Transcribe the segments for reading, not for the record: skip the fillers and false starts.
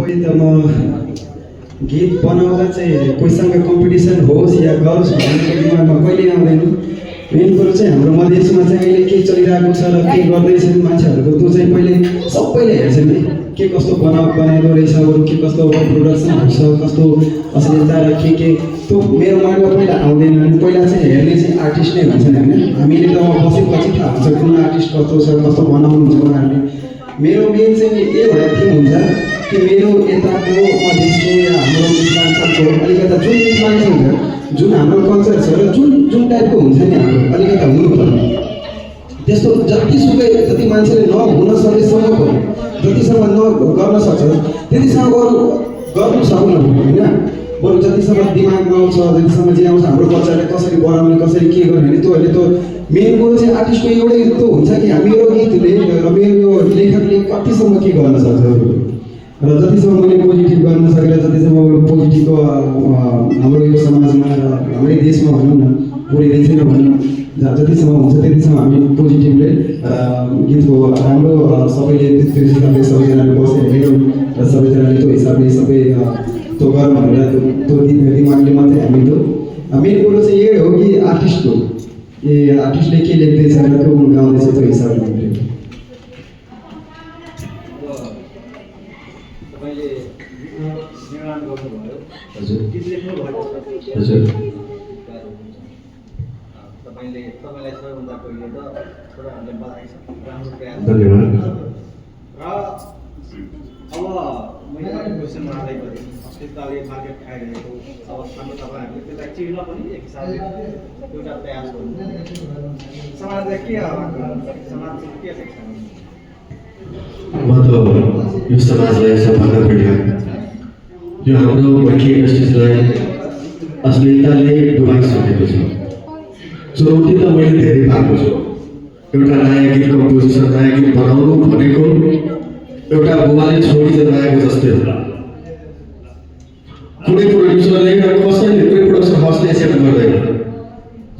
पहिले त म गीत बनाउँदा चाहिँ कोहीसँग कम्पिटिसन होस् या गरोस् भन्ने दिमागमा कहिले आउँदैन। मेन कुरो चाहिँ हाम्रो मधेसमा चाहिँ अहिले के चलिरहेको छ र के गर्दैछन् मान्छेहरूको त्यो चाहिँ पहिले सबैले हेर्छन् है, के कस्तो बनाइदो रहेछ, अरू के कस्तो प्रोडक्सन हुन्छ, कस्तो अश्लीलता र के त्यो मेरो माइन्डमा पहिला आउँदैन। अनि पहिला चाहिँ हेर्ने चाहिँ आर्टिस्ट नै हुन्छन् होइन, हामीले त बसेपछि थाहा हुन्छ कुन आर्टिस्ट कस्तो छ, कस्तो बनाउनुहुन्छ उनीहरूले। मेरो मेन चाहिँ के भएर के हुन्छ कि मेरो यताको मधेसको या हाम्रो मिथिलाञ्चलको अलिकता जुन मिथिलाञ्चल हुन्छ, जुन हाम्रो कल्चर छ र जुन टाइपको हुन्छ नि हाम्रो अलिकता हुनुपर्ने त्यस्तो जति मान्छेले नहुन सकेसम्म पनि जतिसम्म गर्न सक्छ त्यतिसम्म गर्नु सक्नु होइन। बरु जतिसम्म दिमागमा आउँछ, जतिसम्म जे आउँछ हाम्रो कल्चरले कसरी बढाउने, कसरी के गर्ने भने त्योहरूले त मेन कुरो चाहिँ आर्टिस्टको एउटै त्यो हुन्छ कि मेरो गीतले र मेरो यो लेखकले कतिसम्म के गर्न सक्छ र जतिसम्म मैले पोजिटिभ गर्न सकेर जतिसम्म पोजिटिभको हाम्रो यो समाजमा र हाम्रै देशमा भनौँ न, पुरै देशैमा भनौँ, जतिसम्म हुन्छ त्यतिसम्म हामी पोजिटिभले गीतको राम्रो सबैले त्यो हिसाबले सबैजनाले बसेर हेरौँ र सबैजनाले त्यो हिसाबले सबै त्यो गरौँ भनेर त्यो दिमागले मात्रै हामी त्यो मेन कुरो चाहिँ यही हो कि आर्टिस्टको आर्टिस्टले के लेख्दैछ र के गाउँदैछ त्यो हिसाबले हेर्यो। हजुर हजुर तपाईँलाई सबैभन्दा पहिले त थोडा हामीले बधाई छ, राम्रो प्रयास। धन्यवाद। र अब मैले अघि क्वेसन मार्दै गरेँ, अस्तित्वले मार्केट खाइरहेको अवस्थामा तपाईँहरूले त्यसलाई चिर्न पनि एक हिसाबले एउटा प्रयास गर्नु। समाजलाई के आह्वान गर्नु, समाज के शिक्षा गर्नु? म त यो समाजलाई सबभन्दा बढिया यो हाम्रो गोर्खा इन्डस्ट्रिजलाई अश्लीलताले डुबाइसकेको छ। चुनौती त मैले धेरै पाएको छु। एउटा नयाँ गीत कम्पोजिसन, नयाँ गीत बनाउनु भनेको एउटा बुबाले छोडी जन्माएको जस्तै होला। कुनै प्रोड्युसरले र कसैले कुनै प्रोडक्सन हाउसले एक्सेप्ट गर्दैन।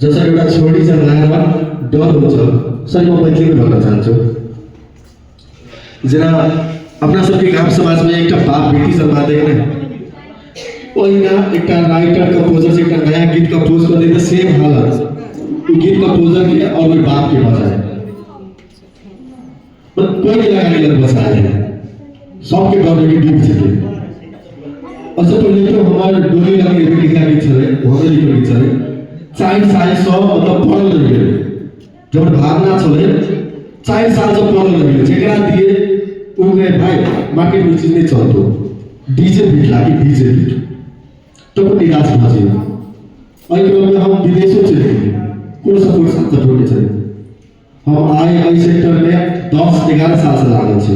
जसरी एउटा छोडी जन्माएर डर हुन्छ, सरी म मैथिली भन्न चाहन्छु। जरा अपना सबके गांव समाज में एक बाप बेटी जन्माते हैं ना, एक राइटर कंपोजर से एक नया गीत कंपोज कर देते, सेम हालत गीत कंपोजर के और कोई बाप के पास आए, कोई लगाने लग बस आए सबके डर की डूब सके। अच्छा पहले तो हमारे डोली लगे बेटी का गीत चले, बहुत ही गीत चले, चाइल्ड साइंस मतलब पढ़ लगे, जब भावना चले चाइल्ड साल जब पढ़ लगे जेकरा दिए उनके भाई मार्केट में चीज नहीं चलतो, डीजे बीट लागे डीजे बीट तो निराश भाजी और में हम विदेशों चले गए, कोई सपोर्ट साथ छोड़े चले हम आए आई सेक्टर में 10-11 साल से लागल छे।